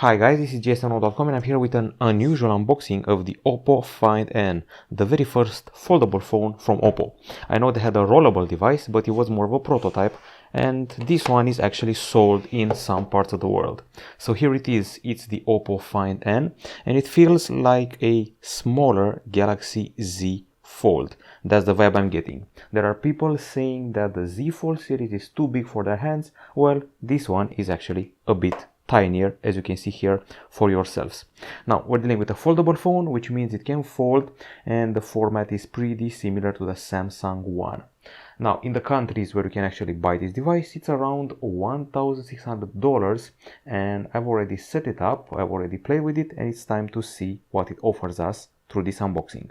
Hi guys, this is jsno.com and I'm here with an unusual unboxing of the OPPO Find N, the very first foldable phone from OPPO. I know they had a rollable device, but it was more of a prototype, and this one is actually sold in some parts of the world. So here it is, it's the OPPO Find N, and it feels like a smaller Galaxy Z Fold. That's the vibe I'm getting. There are people saying that the Z Fold series is too big for their hands. Well, this one is actually a bit tinier, as you can see here for yourselves. Now we're dealing with a foldable phone, which means it can fold, and the format is pretty similar to the Samsung one. Now in the countries where you can actually buy this device, it's around $1,600, and I've already set it up, I've already played with it, and it's time to see what it offers us through this unboxing.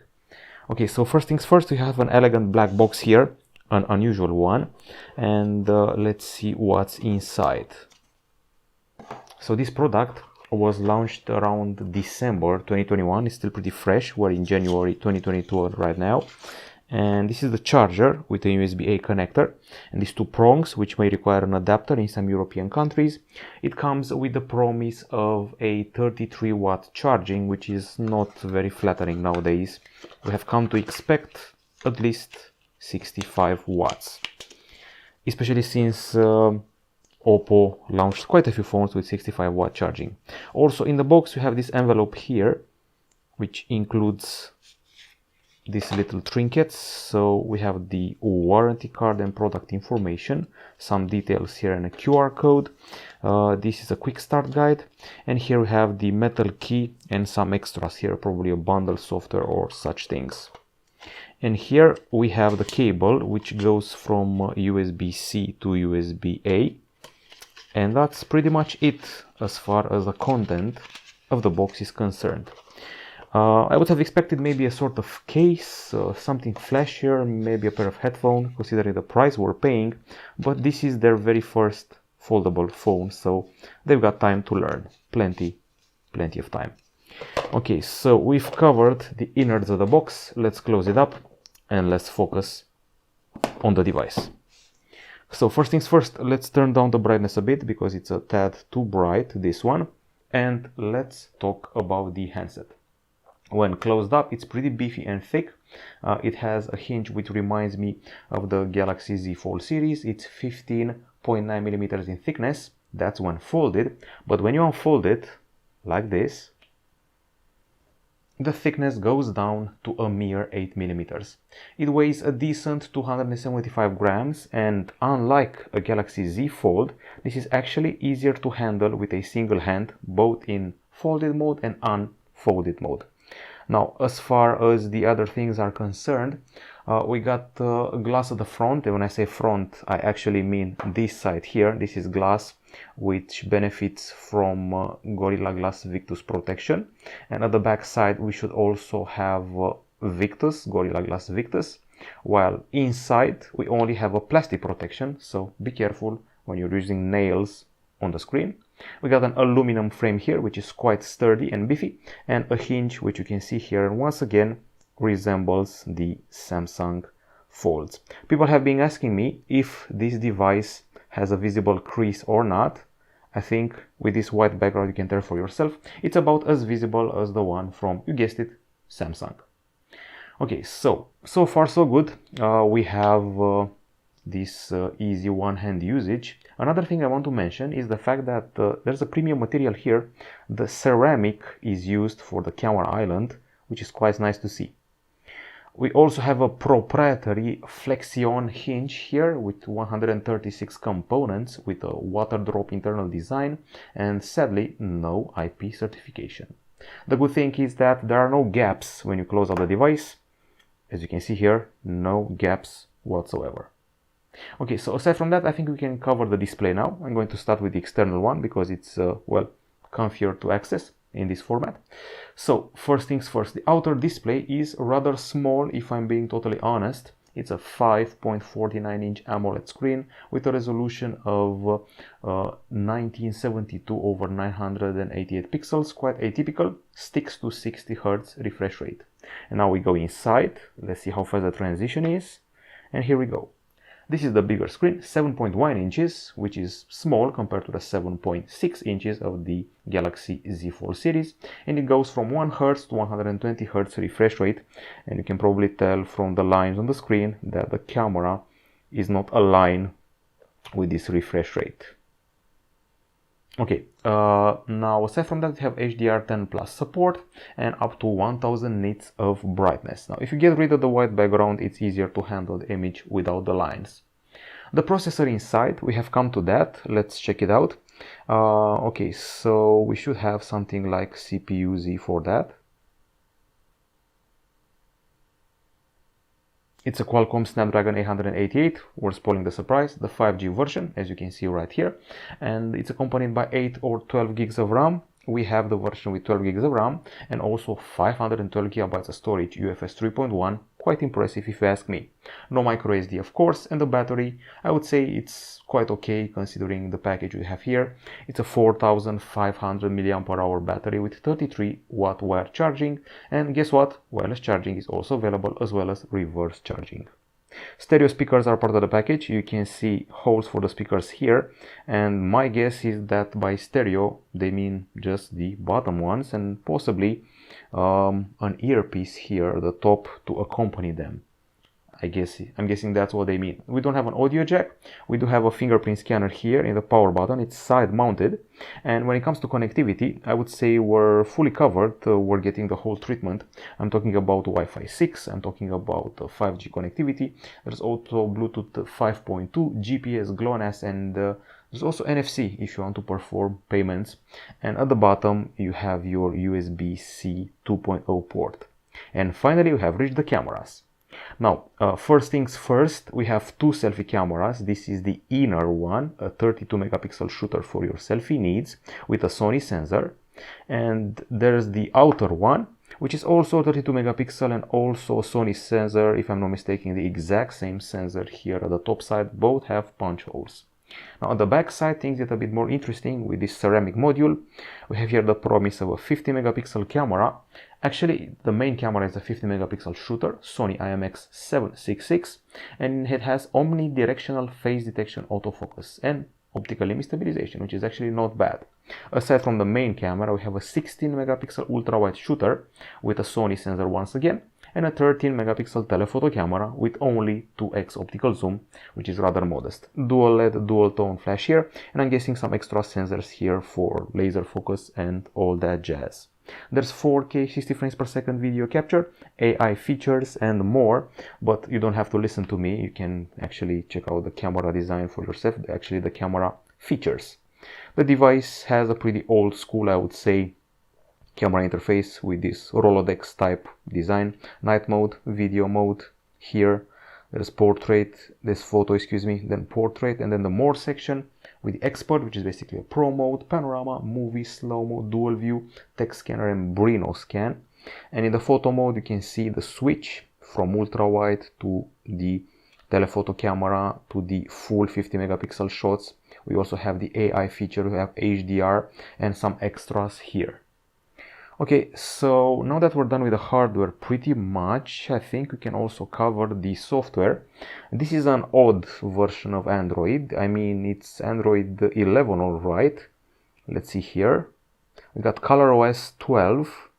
Okay, so first things first, we have an elegant black box here, an unusual one, and let's see what's inside. So this product was launched around December 2021. It's still pretty fresh. We're in January 2022 right now. And this is the charger with a USB-A connector and these two prongs, which may require an adapter in some European countries. It comes with the promise of a 33-watt charging, which is not very flattering nowadays. We have come to expect at least 65 watts, especially since OPPO launched quite a few phones with 65-watt charging. Also in the box we have this envelope here, which includes these little trinkets. So we have the warranty card and product information, some details here, and a QR code. This is a quick start guide, and here we have the metal key and some extras here, probably a bundle software or such things. And here we have the cable, which goes from USB-C to USB-A. And that's pretty much it as far as the content of the box is concerned. I would have expected maybe a sort of case, something flashier, maybe a pair of headphones, considering the price we're paying, but this is their very first foldable phone, so they've got time to learn. Plenty of time. Okay, so we've covered the innards of the box. Let's close it up and let's focus on the device. So first things first, let's turn down the brightness a bit because it's a tad too bright, this one. And let's talk about the handset. When closed up, it's pretty beefy and thick. It has a hinge which reminds me of the Galaxy Z Fold series. It's 15.9 millimeters in thickness. That's when folded. But when you unfold it, like this, the thickness goes down to a mere 8 millimeters. It weighs a decent 275 grams, and unlike a Galaxy Z Fold, this is actually easier to handle with a single hand, both in folded mode and unfolded mode. Now, as far as the other things are concerned, we got glass at the front, and when I say front, I actually mean this side here. This is glass which benefits from Gorilla Glass Victus protection, and at the back side we should also have Victus, Gorilla Glass Victus, while inside we only have a plastic protection, so be careful when you're using nails on the screen. We got an aluminum frame here, which is quite sturdy and beefy, and a hinge which you can see here, and once again resembles the Samsung Folds. People have been asking me if this device has a visible crease or not. I think with this white background you can tell for yourself. It's about as visible as the one from, you guessed it, Samsung. Okay, so far so good. We have this easy one-hand usage. Another thing I want to mention is the fact that there's a premium material here. The ceramic is used for the camera island, which is quite nice to see. We also have a proprietary Flexion hinge here with 136 components with a water drop internal design, and sadly no IP certification. The good thing is that there are no gaps when you close up the device. As you can see here, no gaps whatsoever. Okay, so aside from that, I think we can cover the display now. I'm going to start with the external one because it's, well, comfier to access in this format. So first things first, the outer display is rather small, if I'm being totally honest. It's a 5.49-inch AMOLED screen with a resolution of 1972 over 988 pixels, quite atypical, sticks to 60 Hz refresh rate. And now we go inside. Let's see how fast the transition is. And here we go. This is the bigger screen, 7.1 inches, which is small compared to the 7.6 inches of the Galaxy Z Fold series, and it goes from 1 Hz to 120 Hz refresh rate, and you can probably tell from the lines on the screen that the camera is not aligned with this refresh rate. Okay, now aside from that, we have HDR10 Plus support and up to 1000 nits of brightness. Now if you get rid of the white background, it's easier to handle the image without the lines. The processor inside, we have come to that. Let's check it out. Okay, so we should have something like CPU-Z for that. It's a Qualcomm Snapdragon 888, we're spoiling the surprise, the 5G version, as you can see right here. And it's accompanied by 8 or 12 gigs of RAM. We have the version with 12 gigs of RAM and also 512 gigabytes of storage, UFS 3.1. Quite impressive if you ask me. No micro SD, of course, and the battery, I would say it's quite okay considering the package we have here. It's a 4500 mAh battery with 33 watt wire charging, and guess what? Wireless charging is also available, as well as reverse charging. Stereo speakers are part of the package. You can see holes for the speakers here, and my guess is that by stereo they mean just the bottom ones, and possibly an earpiece here at the top to accompany them. I'm guessing that's what they mean. We don't have an audio jack. We do have a fingerprint scanner here in the power button. It's side mounted, and when it comes to connectivity, I would say we're fully covered. We're getting the whole treatment. I'm talking about Wi-Fi 6. I'm talking about 5G connectivity. There's also Bluetooth 5.2, GPS, GLONASS, and there's also NFC if you want to perform payments. And at the bottom you have your USB-C 2.0 port. And finally we have reached the cameras. Now, first things first, we have two selfie cameras. This is the inner one, a 32 megapixel shooter for your selfie needs with a Sony sensor. And there's the outer one, which is also 32 megapixel and also a Sony sensor. If I'm not mistaken, the exact same sensor here at the top side. Both have punch holes. Now on the back side, things get a bit more interesting with this ceramic module. We have here the promise of a 50 megapixel camera. Actually, the main camera is a 50 megapixel shooter, Sony IMX766, and it has omnidirectional phase detection autofocus and optical image stabilization, which is actually not bad. Aside from the main camera, we have a 16 megapixel ultrawide shooter with a Sony sensor once again, and a 13 megapixel telephoto camera with only 2x optical zoom, which is rather modest. Dual LED, dual tone flash here, and I'm guessing some extra sensors here for laser focus and all that jazz. There's 4K 60 frames per second video capture, AI features and more, but you don't have to listen to me. You can actually check out the camera design for yourself, actually the camera features. The device has a pretty old school, I would say, camera interface with this Rolodex type design. Night mode, video mode here. There's portrait, there's photo, then portrait, and then the more section with the expert, which is basically a pro mode, panorama, movie, slow-mo, dual view, text scanner, and Brino scan. And in the photo mode, you can see the switch from ultra-wide to the telephoto camera to the full 50 megapixel shots. We also have the AI feature, we have HDR and some extras here. Okay, so now that we're done with the hardware pretty much, I think we can also cover the software. This is an odd version of Android. I mean, it's Android 11, all right. Let's see here. We got ColorOS 12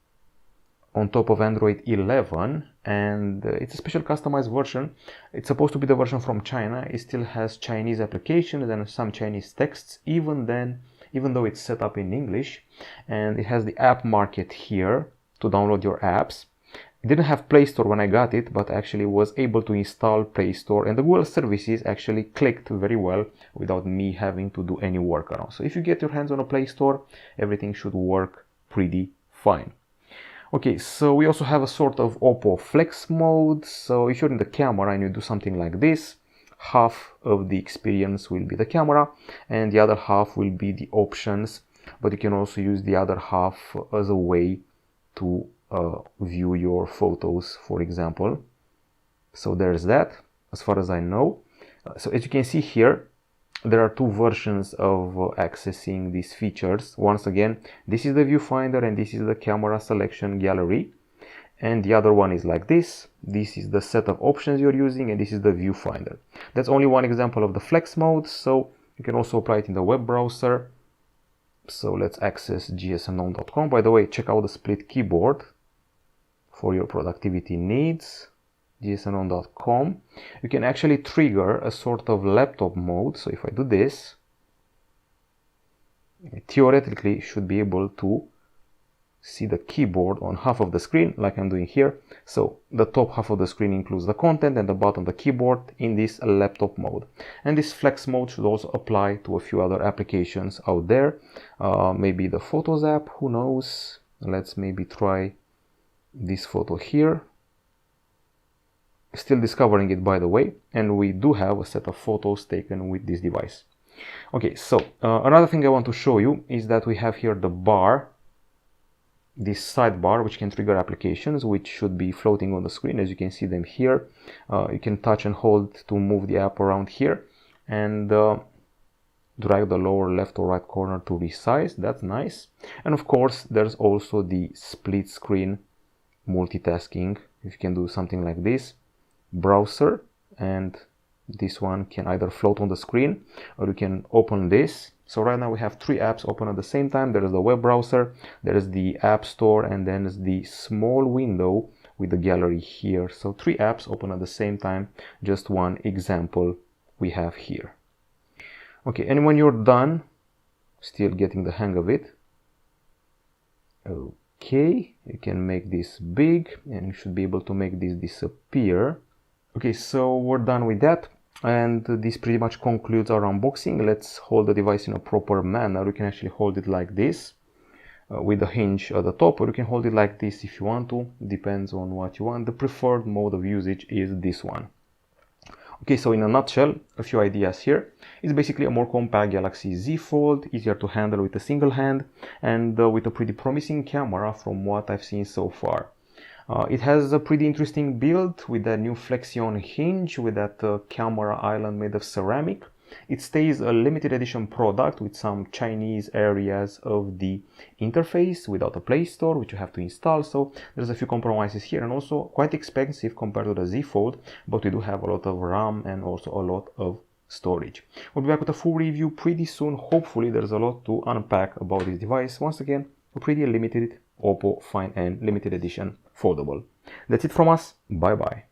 on top of Android 11, and it's a special customized version. It's supposed to be the version from China. It still has Chinese applications and some Chinese texts, even though it's set up in English, and it has the app market here to download your apps. It didn't have Play Store when I got it, but actually was able to install Play Store, and the Google services actually clicked very well without me having to do any workaround. So if you get your hands on a Play Store, everything should work pretty fine. Okay, so we also have a sort of OPPO Flex mode. So if you're in the camera and you do something like this, half of the experience will be the camera and the other half will be the options, but you can also use the other half as a way to view your photos, for example. So there's that, as far as I know. So as you can see here, there are two versions of accessing these features. Once again, this is the viewfinder and this is the camera selection gallery. and the other one is like this. This is the set of options you're using, and this is the viewfinder. That's only one example of the flex mode, so you can also apply it in the web browser. So let's access gsnunknown.com. By the way, check out the split keyboard for your productivity needs. gsnunknown.com. You can actually trigger a sort of laptop mode. So if I do this, I theoretically should be able to see the keyboard on half of the screen, like I'm doing here. So the top half of the screen includes the content and the bottom the keyboard in this laptop mode. And this flex mode should also apply to a few other applications out there. Maybe the Photos app, who knows? Let's maybe try this photo here. Still discovering it, by the way, and we do have a set of photos taken with this device. Okay, so another thing I want to show you is that we have here the bar, this sidebar, which can trigger applications, which should be floating on the screen. As you can see them here, you can touch and hold to move the app around here, and drag the lower left or right corner to resize. That's nice. And of course, there's also the split screen multitasking. If you can do something like this, browser, and this one can either float on the screen, or you can open this. So right now we have three apps open at the same time. There is the web browser, there is the app store, and then there's the small window with the gallery here. So three apps open at the same time, just one example we have here. Okay, and when you're done, still getting the hang of it, okay, you can make this big, and you should be able to make this disappear. Okay, so we're done with that. And this pretty much concludes our unboxing. Let's hold the device in a proper manner. You can actually hold it like this with the hinge at the top, or you can hold it like this if you want to. Depends on what you want. The preferred mode of usage is this one. Okay, so in a nutshell, a few ideas here. It's basically a more compact Galaxy Z Fold, easier to handle with a single hand, and with a pretty promising camera from what I've seen so far. It has a pretty interesting build with that new Flexion hinge with that camera island made of ceramic. It stays a limited edition product with some Chinese areas of the interface without a Play Store, which you have to install. So there's a few compromises here, and also quite expensive compared to the Z Fold, but we do have a lot of RAM and also a lot of storage. We'll be back with a full review pretty soon. Hopefully there's a lot to unpack about this device. Once again, a pretty limited OPPO Find N limited edition foldable. That's it from us. Bye bye.